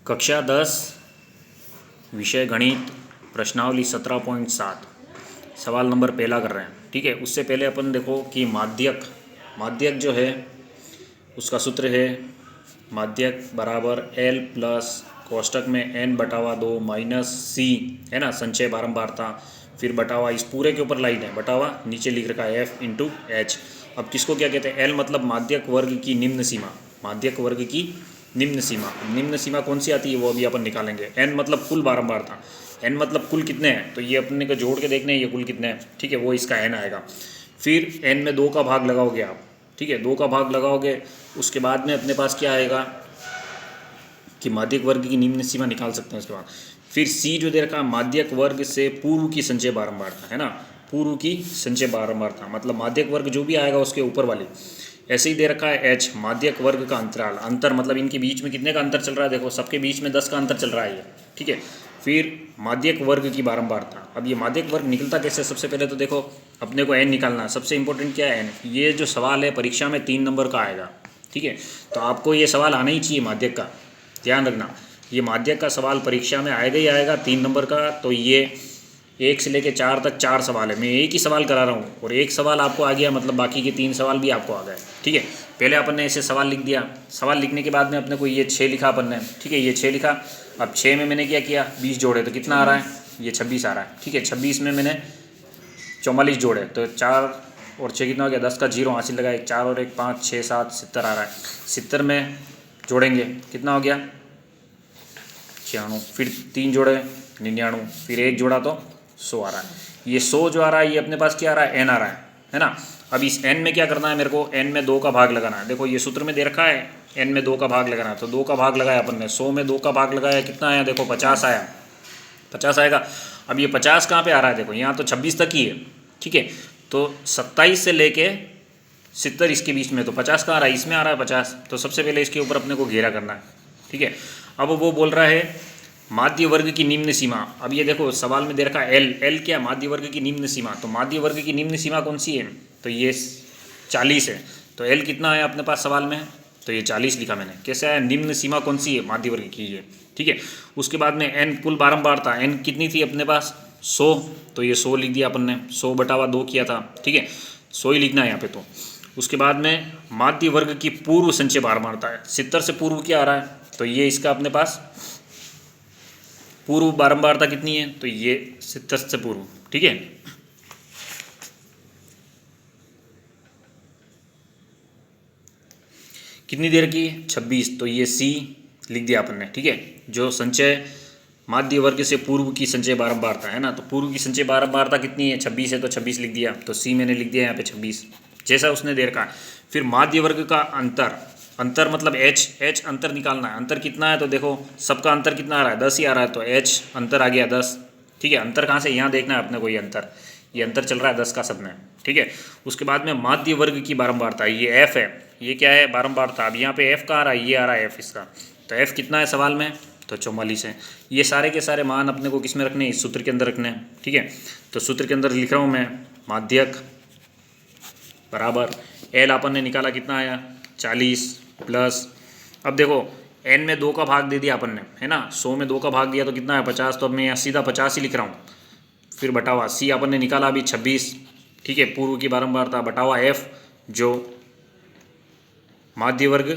कक्षा 10 विषय गणित प्रश्नावली 17.7 सवाल नंबर पहला कर रहे हैं। ठीक है, उससे पहले अपन देखो कि माध्यक जो है उसका सूत्र है माध्यक बराबर L प्लस कोष्टक में n/2 माइनस सी, है ना, संचय बारंबारता, फिर बटावा इस पूरे के ऊपर लाइन है, बटावा नीचे लिख रखा है F इंटू एच। अब किसको क्या कहते हैं? L मतलब माध्यक वर्ग की निम्न सीमा, माध्यक वर्ग की निम्न सीमा कौन सी आती है वो अभी अपन निकालेंगे। n मतलब कुल बारंबारता, n मतलब कुल कितने हैं, तो ये अपने को जोड़ के देखने हैं ये कुल कितने हैं। ठीक है, वो इसका n आएगा। फिर n में 2 का भाग लगाओगे आप, ठीक है, 2 का भाग लगाओगे, उसके बाद में अपने पास क्या आएगा कि माध्यक वर्ग की निम्न सीमा निकाल सकते हैं। उसके बाद फिर C जो दे रखा है माध्यक वर्ग से पूर्व की संचय बारंबारता, है ना, पूर्व की संचय बारंबारता मतलब माध्यक वर्ग जो भी आएगा उसके ऊपर वाली। ऐसे ही दे रखा है H माध्यक वर्ग का अंतराल, अंतर मतलब इनके बीच में कितने का अंतर चल रहा है, देखो सबके बीच में 10 का अंतर चल रहा है ये। ठीक है, फिर माध्यक वर्ग की बारंबारता। अब ये माध्यक वर्ग निकलता कैसे? सबसे पहले तो देखो अपने को n निकालना है। सबसे इंपॉर्टेंट क्या है n, ये जो सवाल है परीक्षा में 3 नंबर का आएगा। ठीक है, तो आपको ये सवाल आना ही चाहिए माध्यक का, ध्यान रखना। ये माध्यक का सवाल परीक्षा में आएगा ही आएगा 3 नंबर का। तो ये 1 से लेकर 4 तक 4 सवाल है, मैं एक ही सवाल करा रहा हूँ और एक सवाल आपको आ गया मतलब बाकी के 3 सवाल भी आपको आ गए। ठीक है, पहले अपन ने ऐसे सवाल लिख दिया, सवाल लिखने के बाद में अपने को ये 6 लिखा अपन ने। ठीक है, ये 6 लिखा। अब 6 में मैंने क्या किया, 20 जोड़े तो कितना आ रहा है, ये 26 आ रहा है। ठीक है, 26 में मैंने 44 जोड़े तो 4 और 6 कितना हो गया, 10 का 0 हासिल लगाए, 4 और 1 5 6 7 70 आ रहा है। 70 में जोड़ेंगे कितना हो गया 96, फिर 3 जोड़े 99, फिर 1 जोड़ा तो 100 आ रहा है। ये 100 जो आ रहा है ये अपने पास क्या आ रहा है, n आ रहा है ना। अब इस n में क्या करना है मेरे को, n में 2 का भाग लगाना है। देखो ये सूत्र में दे रखा है n में 2 का भाग लगाना है, तो 2 का भाग लगाया अपन ने, 100 में 2 का भाग लगाया, कितना आया देखो 50 आया, 50 आएगा। अब ये 50 कहाँ पे आ रहा है, देखो यहाँ तो 26 तक ही है। ठीक है, तो 27 से लेके 70 इसके बीच में, तो 50 कहाँ आ रहा है, इसमें आ रहा है 50। तो सबसे पहले इसके ऊपर अपने को घेरा करना है। ठीक है, अब वो बोल रहा है माध्य वर्ग की निम्न सीमा। अब ये देखो सवाल में दे रखा है L क्या, माध्य वर्ग की निम्न सीमा। तो माध्य वर्ग की निम्न सीमा कौन सी है, तो ये 40 है। तो L कितना आया अपने पास सवाल में, तो ये 40 लिखा मैंने। कैसे आया, निम्न सीमा कौन सी है, माध्य वर्ग की है। ठीक है, उसके बाद में n कुल बारंबारता, n कितनी थी अपने पास 100, तो ये 100 लिख दिया अपन ने, 100/2 किया था। ठीक है, 100 ही लिखना है यहाँ पे। तो उसके बाद में माध्य वर्ग की पूर्व संचय बारंबारता है, 70 से पूर्व क्या आ रहा है, तो ये इसका अपने पास पूर्व बारंबारता कितनी है, तो ये 70 से पूर्व। ठीक है, कितनी देर की, 26, तो ये C लिख दिया अपन ने। ठीक है, जो संचय माध्य वर्ग से पूर्व की संचय बारंबारता है ना, तो पूर्व की संचय बारंबारता कितनी है, 26 है, तो 26 लिख दिया। तो C मैंने लिख दिया यहाँ पे 26 जैसा उसने दे रखा है। फिर माध्य वर्ग का अंतर मतलब H अंतर निकालना है। अंतर कितना है, तो देखो सबका अंतर कितना आ रहा है, 10 ही आ रहा है, तो H अंतर आ गया 10। ठीक है, अंतर कहाँ से, यहाँ देखना है अपने को, ये अंतर चल रहा है 10 का सब में। ठीक है, उसके बाद में माध्य वर्ग की बारंबारता, ये F है, ये क्या है बारंबारता। अब यहाँ पे F का आ रहा है, ये आ रहा है F इसका, तो F कितना है सवाल में, तो 44 है। ये सारे के सारे मान अपने को किस में रखने हैं, इस सूत्र के अंदर रखने हैं। ठीक है, तो सूत्र के अंदर लिख रहा हूँ मैं, माध्यक बराबर L अपन ने निकाला कितना आया 40 प्लस, अब देखो n में 2 का भाग दे दिया अपन ने, है ना, 100 में 2 का भाग दिया तो कितना है 50, तो अब मैं यहाँ सीधा 50 ही लिख रहा हूँ। फिर बटावा C अपन ने निकाला अभी 26। ठीक है, पूर्व की बारंबारता बटावा F जो माध्य वर्ग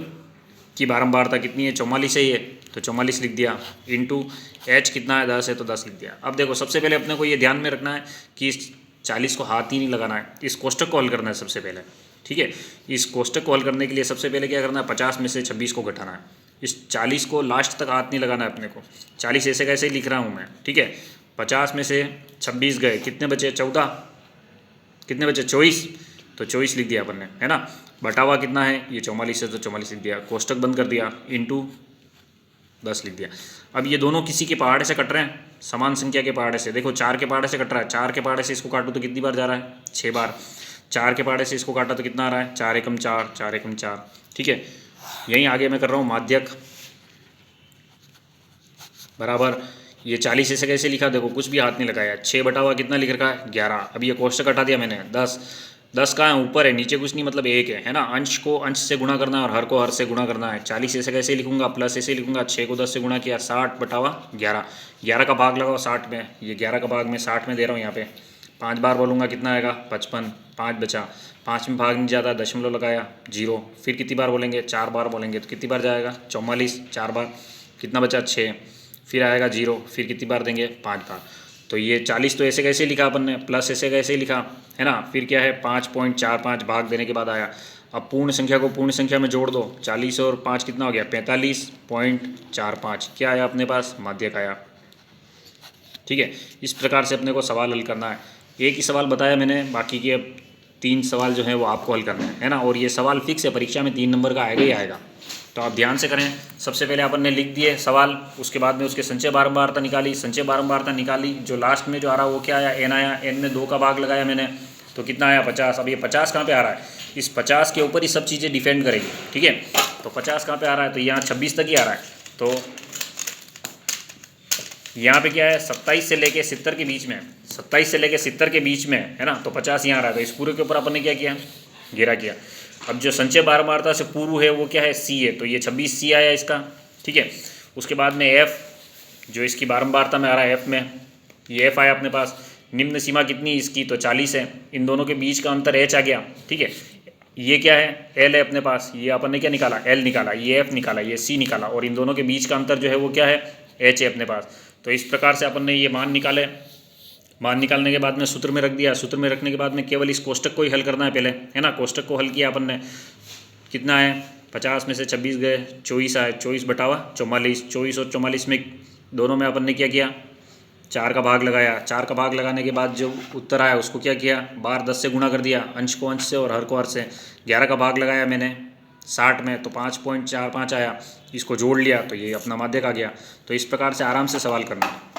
की बारंबारता कितनी है 44 है ये, तो 44 लिख दिया, इंटू H कितना है 10 है, तो 10 लिख दिया। अब देखो सबसे पहले अपने को ये ध्यान में रखना है कि इस 40 को हाथ ही नहीं लगाना है, इस कोष्टक को हल करना है सबसे पहले। ठीक है, इस कोष्टक को हल करने के लिए सबसे पहले क्या करना है, 50 में से 26 को घटाना है। इस 40 को लास्ट तक हाथ नहीं लगाना है अपने को, 40 ऐसे कैसे ही लिख रहा हूँ मैं। ठीक है, 50 में से 26 गए, कितने बचे 14, कितने बचे 24, तो 24 लिख दिया अपन ने, है ना। बटावा कितना है, ये 44 है, तो 44 लिख दिया, कोष्टक बंद कर दिया, इंटू 10 लिख दिया। अब ये दोनों किसी के पहाड़े से कट रहे हैं, समान संख्या के पहाड़े से। देखो 4 के पहाड़े से कट रहा है, 4 के पहाड़े से इसको काटो तो कितनी बार जा रहा है, 6 बार। 4 के पहाड़े से इसको काटा तो कितना आ रहा है, 4 एकम 4, 4 एकम 4। ठीक है, यहीं आगे मैं कर रहा हूँ माध्यक बराबर, ये 40 ऐसे कैसे लिखा, देखो कुछ भी हाथ नहीं लगाया, 6 बटा हुआ कितना लिख रखा है 11। अब ये कोष्टक हटा दिया मैंने, 10 कहाँ है, ऊपर है, नीचे कुछ नहीं, मतलब 1 है ना। अंश को अंश से गुणा करना है और हर को हर से गुणा करना है। 40 ऐसे कैसे लिखूंगा, प्लस ऐसे लिखूंगा, 6 को 10 से गुणा किया, 60/11। 11 का भाग लगाओ 60 में, ये 11 का भाग मैं 60 में दे रहा हूँ यहाँ पे। 5 बार बोलूँगा कितना आएगा, 55। 5 बचा, 5 में भाग नहीं जाता, दशमलव लगाया 0। फिर कितनी बार बोलेंगे, 4 बार बोलेंगे, तो कितनी बार जाएगा, 44। 4 बार कितना बचा, 6। फिर आएगा 0, फिर कितनी बार देंगे, 5 बार। तो ये 40 तो ऐसे कैसे लिखा अपन ने, प्लस ऐसे कैसे लिखा है ना। फिर क्या है, 5.45 भाग देने के बाद आया। अब पूर्ण संख्या को पूर्ण संख्या में जोड़ दो, 40 और 5 कितना हो गया, 45.45। क्या आया अपने पास, माध्यक आया। ठीक है, इस प्रकार से अपने को सवाल हल करना है। एक ही सवाल बताया मैंने, बाकी के अब 3 सवाल जो है वो आपको हल करना है ना। और ये सवाल फिक्स है, परीक्षा में 3 नंबर का आएगा ही आएगा, तो आप ध्यान से करें। सबसे पहले अपन ने लिख दिए सवाल, उसके बाद में उसके संचय बारंबारता निकाली, संचय बारंबारता निकाली, जो लास्ट में जो आ रहा वो क्या आया, n आया। n में 2 का भाग लगाया मैंने, तो कितना आया, 50। अब ये 50 कहाँ पे आ रहा है, इस 50 के ऊपर ही सब चीज़ें डिपेंड करेगी। ठीक है, तो 50 कहाँ पे आ रहा है, तो यहाँ 26 तक ही आ रहा है। तो यहाँ पे क्या है, 27 से लेके 70 के बीच में, 27 से लेके 70 के बीच में है ना। तो 50 यहाँ आ रहा है, तो इस पूरे के ऊपर अपन ने क्या किया, घेरा किया। अब जो संचय बारंबारता से पूर्व है वो क्या है, सी है, तो ये 26C आया इसका। ठीक है, उसके बाद में एफ, जो इसकी बारंबारता में आ रहा है एफ में, ये एफ आया अपने पास। निम्न सीमा कितनी इसकी, तो 40 है। इन दोनों के बीच का अंतर एच आ गया। ठीक है, ये क्या है, एल है अपने पास। ये अपन ने क्या निकाला, एल निकाला, ये एफ निकाला, ये सी निकाला, और इन दोनों के बीच का अंतर जो है वो क्या है, एच है अपने पास। तो इस प्रकार से अपन ने ये मान निकाले। मान निकालने के बाद में सूत्र में रख दिया। सूत्र में रखने के बाद में केवल इस कोष्टक को ही हल करना है पहले, है ना। कोष्टक को हल किया अपन ने, कितना है, 50 में से 26 गए, 24 आए, 24/44। 24 और 44 में दोनों में अपन ने क्या किया, 4 का भाग लगाया। 4 का भाग लगाने के बाद जो उत्तर आया उसको क्या किया, बार 10 से गुणा कर दिया, अंश को अंश से और हर को हर से। 11 का भाग लगाया मैंने 60 में, तो 5.45 आया, इसको जोड़ लिया, तो ये अपना माध्यक आ गया। तो इस प्रकार से आराम से सवाल करना है।